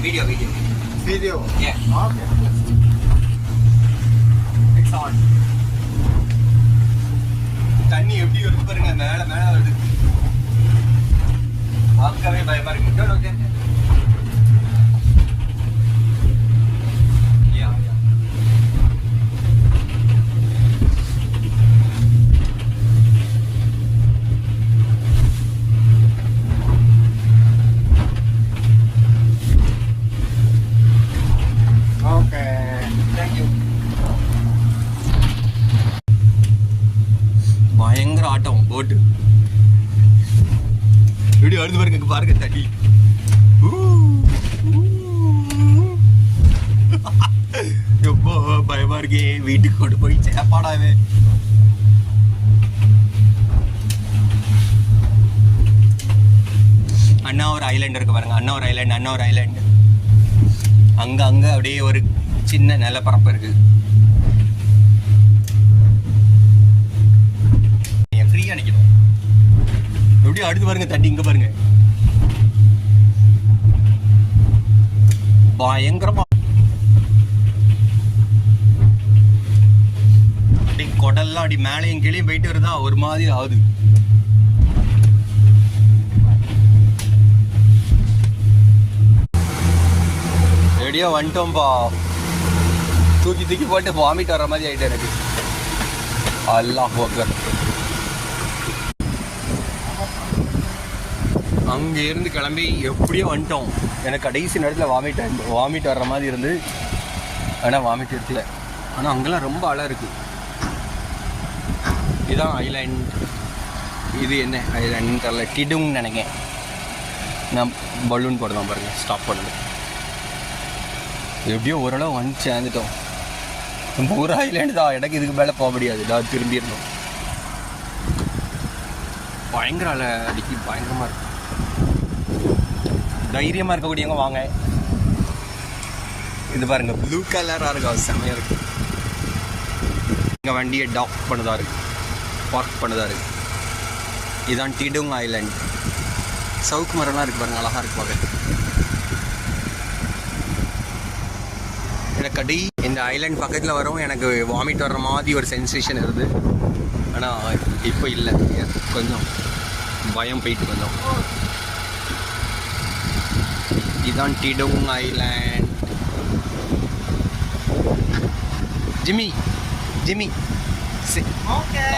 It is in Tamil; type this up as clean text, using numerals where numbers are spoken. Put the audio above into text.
Video. Video? Yeah. Okay. It's on. தண்ணி எப்படி வருது பாருங்க, மேல வருது. பார்க்கவே பயமா இருக்கு. ஓகே. பயங்கர ஆட்டம் போட்டு வீடியோ அடுத்து பாருங்க, பாருங்க தண்ணி. ரொம்ப பயமா இருக்கே, வீட்டுக்கு கொண்டு போய் சேப்பாடாவே. அண்ணா ஒரு ஐலாண்ட் இருக்கு பாருங்க, அண்ணா ஒரு ஐலாண்ட். அங்க அப்படியே ஒரு சின்ன நிலப்பரப்பு இருக்கு. ஃப்ரீயா நிக்கணும். எப்படி அடுத்து பாருங்க தண்ணி, இங்க பாருங்க பயங்கரமா அப்படி கொடல்லாம் அப்படி மேலையும் கீழே போயிட்டு வருதா, ஒரு மாதிரி ஆகுது. ரெடியா வந்துட்டோம்பா. தூக்கி போட்டு வாமிட் வர்ற மாதிரி ஆயிட்டு எனக்கு. அல்லாஹ் அக்பர். அங்கே இருந்து கிளம்பி எப்படியோ வந்துட்டோம். எனக்கு கடைசி நேரத்தில் வாமிட் வர்ற மாதிரி இருந்து, ஆனால் வாமிட் எடுத்துல. ஆனால் அங்கெல்லாம் ரொம்ப அழகாக இருக்குது. இதுதான் ஐலாண்ட். இது என்ன ஐலாண்ட் தெரியல, டிடுங்னு நினைக்கிறேன். நான் பலூன் போடுறேன் பாருங்கள், ஸ்டாப் பண்ணுது. எப்படியோ ஓரளவு வந்து சேர்ந்துட்டோம். நம்ம ஊர் ஐலாண்டு தான், எனக்கு இதுக்கு மேலே போக முடியாது. நான் திரும்பிடணும். பயங்கர அலை அடிக்கி, பயங்கரமாக இருக்கும். தைரியமாக இருக்கக்கூடியவங்க வாங்க. இது பாருங்க, ப்ளூ கலராக இருக்கு, அது செம்மையாக இருக்கு. இங்கே வண்டியை டாக் பண்ணதா இருக்கு, பார்க் பண்ணதா இருக்கு. இதுதான் டிடுங் ஐலாண்ட். சவுக்கு மரம்லாம் இருக்கு பாருங்க, அழகாக இருக்கு பார்க்க. எனக்கு இந்த ஐலாண்ட் பக்கத்தில் வரும், எனக்கு வாமிட் வர்ற மாதிரி ஒரு சென்சேஷன் இருக்குது. ஆனால் இப்போ இல்லை, கொஞ்சம் பயம் போயிட்டு கொஞ்சம். இதுதான் டிடுங் ஐலாண்ட். Jimmy Okay.